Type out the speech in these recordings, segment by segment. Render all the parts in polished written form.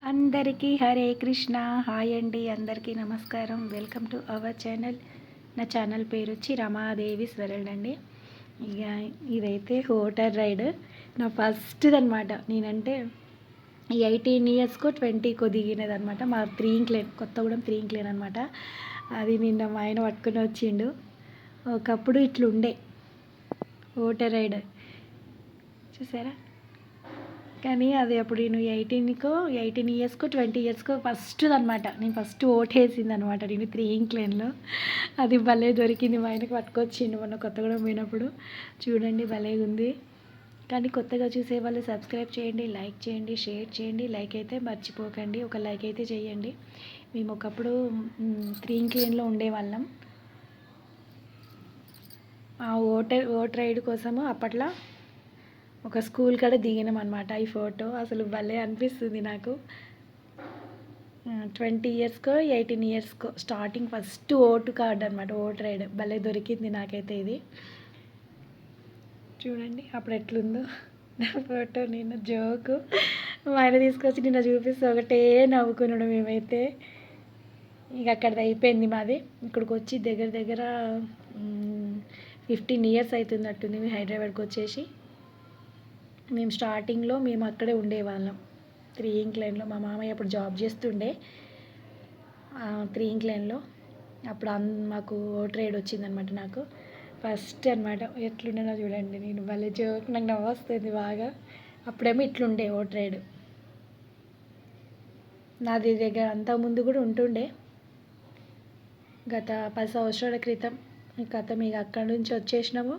అందరికీ హరే కృష్ణ. హాయ్ అండి, అందరికీ నమస్కారం. Welcome to our channel. నా ఛానల్ పేరు వచ్చి రమాదేవి స్వరల్డ్ అండి. ఇక ఇదైతే హోటర్ రైడ్ నా ఫస్ట్ది అనమాట. నేనంటే 18 ఇయర్స్కో 20కో దిగినది అనమాట. మా త్రీంక్లేన్, కొత్తగూడెం త్రీంక్లేన్ అనమాట. అది నిన్న మా ఆయన పట్టుకుని వచ్చిండు. ఒకప్పుడు ఇట్లుండే హోటర్ రైడ్, చూసారా? కానీ అది అప్పుడు నేను 18 ఇయర్స్కో 20 ఇయర్స్కో ఫస్ట్ అనమాట. నేను ఫస్ట్ ఓటేసింది అనమాట నేను 3 ఇంక్లైన్లో. అది భలే దొరికింది, మా ఆయనకి పట్టుకొచ్చిండు మొన్న కొత్తగూడెం పోయినప్పుడు. చూడండి, భలే ఉంది. కానీ కొత్తగా చూసే వాళ్ళు సబ్స్క్రైబ్ చేయండి, లైక్ చేయండి, షేర్ చేయండి. లైక్ అయితే మర్చిపోకండి, ఒక లైక్ అయితే చేయండి. మేము ఒకప్పుడు 3 ఇంక్లైన్లో ఉండేవాళ్ళం. ఆ ఓట్ రైడ్ కోసము అప్పట్లో ఒక స్కూల్ కాడ దిగినాం అనమాట. ఈ ఫోటో అసలు భలే అనిపిస్తుంది నాకు. 20 ఇయర్స్కో 18 ఇయర్స్కో స్టార్టింగ్ ఫస్ట్ ఓటు కార్డ్ అనమాట. ఓట్ రైడ్ భలే దొరికింది నాకైతే ఇది. చూడండి అప్పుడు ఎట్లుందో నా ఫోటో. నేను జోకు మా ఆయన తీసుకొచ్చి నిన్న చూపిస్తే ఒకటే నవ్వుకున్నాడు. మేమైతే ఇక అక్కడిది అయిపోయింది మాది. ఇక్కడికి వచ్చి దగ్గర దగ్గర 15 ఇయర్స్ అవుతున్నట్టుంది మేము హైదరాబాద్కి వచ్చేసి. మేము స్టార్టింగ్లో మేము అక్కడే ఉండేవాళ్ళం 3 ఇంక్లైన్లో. మా మామయ్య అప్పుడు జాబ్ చేస్తుండే 3 ఇంక్లైన్లో. అప్పుడు మాకు ఓట్ రైడ్ వచ్చిందనమాట. నాకు ఫస్ట్ అనమాట. ఎట్లుండేనో చూడండి, నేను భలే జోక్, నాకు నవ్వు వస్తుంది బాగా. అప్పుడేమో ఇట్లుండే ఓట్ రైడ్ నాది. దగ్గర అంతకుముందు కూడా ఉంటుండే, గత 10 సంవత్సరాల క్రితం. గతం ఇక అక్కడి నుంచి వచ్చేసినాము.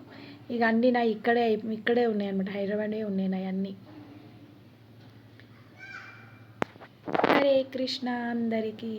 ఇక అన్నీ నా ఇక్కడే ఉన్నాయి అనమాట, హైదరాబాదే ఉన్నాయి నా అన్నీ. హరే కృష్ణ అందరికీ.